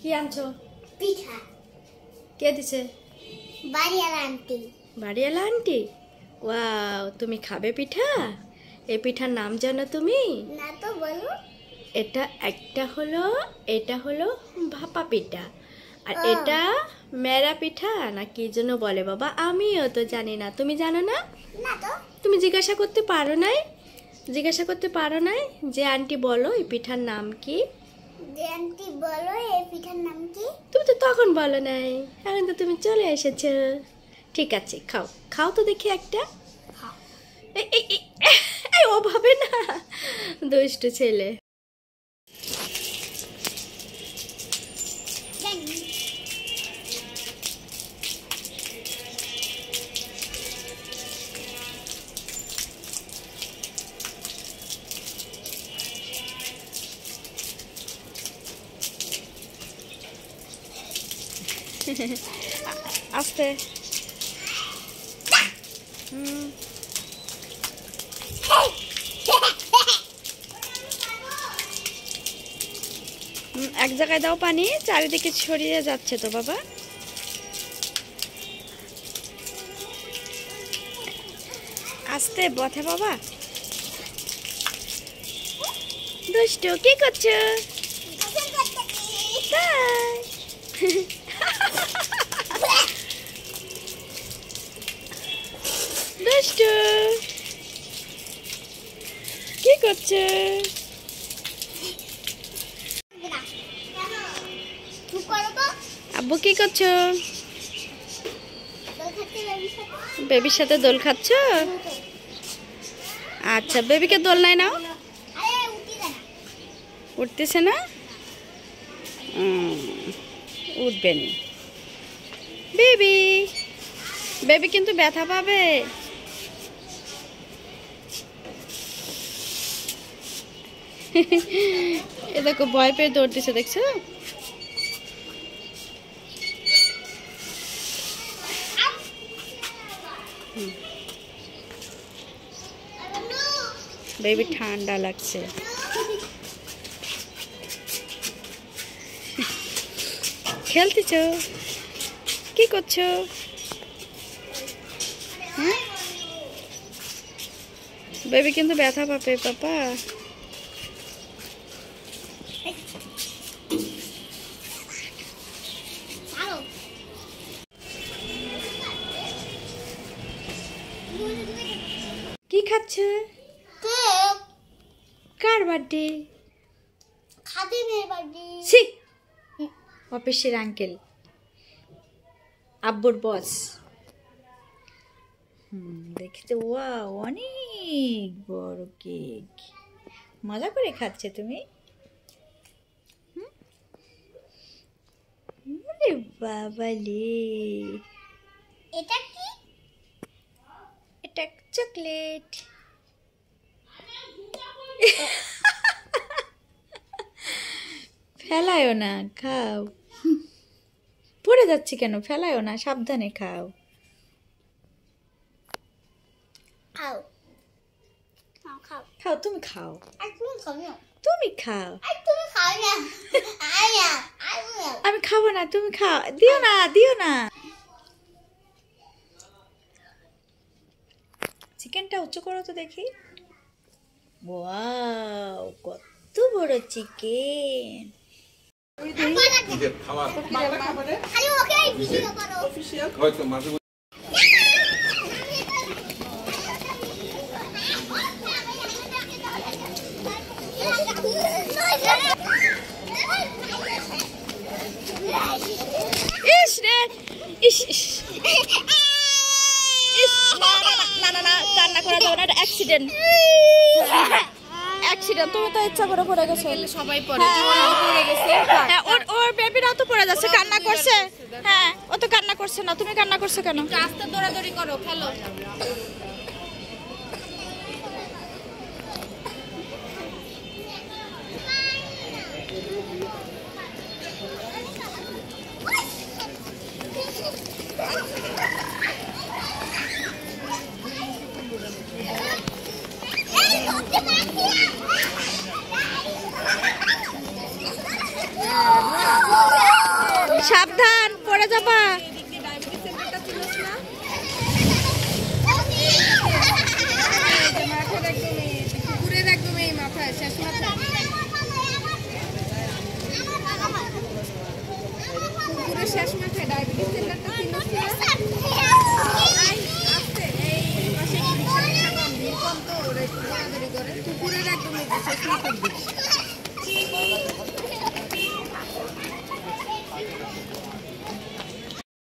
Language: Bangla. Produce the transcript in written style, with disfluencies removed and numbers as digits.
কি আনছো? পিঠা। কে দিছে? বাড়িওয়ালা আন্টি। বাড়িওয়ালা আন্টি? ওয়াও, তুমি খাবে পিঠা? এই পিঠার নাম জানো তুমি? না তো, বলো। এটা হলো ভাপা পিঠা, আর এটা মেরা পিঠা না কি যেন বলে বাবা, আমিও তো জানি না। তুমি জানো না? না তো। তুমি জিজ্ঞাসা করতে পারো নাই যে আন্টি বলো এই পিঠার নাম কি? যে আন্টি বলো এই পিঠার নাম কি? তুমি তো তখন বলো নাই, এখন তো তুমি চলে এসেছো। ঠিক আছে, খাও খাও তো দেখি একটা। ওভাবে না, দুষ্টু ছেলে। আস্তে। এক জায়গায় দাও পানি, চারিদিকে ছড়িয়ে যাচ্ছে তো বাবা। আস্তে বথে বাবা। দুষ্টু কি করছো? দুষ্টু কি করছো? আব্বু কি করছো? বেবির সাথে দোল খাচ্ছ? আচ্ছা, বেবিকে দোল নাই নাও। উঠতেছে না? উঠবে না বেবি। বেবি কিন্তু ব্যথা পাবে। এ দেখো, ভয় পেয়ে দৌড়তেছে, দেখছো? বেবি ঠান্ডা লাগছে। খেলতেছ? কি করছো? বেবি কিন্তু ব্যথা পাবে পাপা। কি খাচ্ছে? কার বার্থডে? খাদিমের বার্থডে। ছি, অফিসের আঙ্কেল, আব্বুর বস। দেখতে ওয়াও, অনেক বড় কেক। মজা করে খাচ্ছে তুমি? আরে বাবালে, এটা কি? এটা চকলেট। ফেলায়ও না, খাও। পড়ে যাচ্ছে কেন? ফেলায়ও না, সাবধানে খাও। খাও খাও খাও, তুমি খাও। তুমি খাও না। তুমি খাও। তুমি খাও না। আমি খাবো না, তুমি খাও। দিও না, দিও না। চিকেনটা উঁচু করো তো দেখি। ওয়াও, কত বড় চিকেন। ইস রে, ইস ইস ইস, না কান্না করা যাবে না, এটা অ্যাক্সিডেন্ট। তুমি তো ইচ্ছা করে পড়ে গেছো। সবাই পড়ে, ও পড়ে গেছে। হ্যাঁ, ওর বেবিরাও তো পড়ে যাচ্ছে, কান্না করছে। হ্যাঁ, ও তো কান্না করছে না, তুমি কান্না করছো কেন? রাস্তা দৌড়াদৌড়ি করো, খেলো। Oh, সাবধান পড়ে যাবা। এদিক দিয়ে ডায়াবেটিস সেন্টারটা চিনিস না? এই যে মাথার একদম পুকুরের একদম এই মাথায় শেষ মাথায় পুকুরের শেষ মাথায় ডায়াবেটিস সেন্টারটা চিনিস না? আসতে এই পাশে রিক্সা কম দিয়ে কম তো ওরা একটু দৌড়াদৌড়ি করে পুকুরের একদম শেষ মাথার দিকে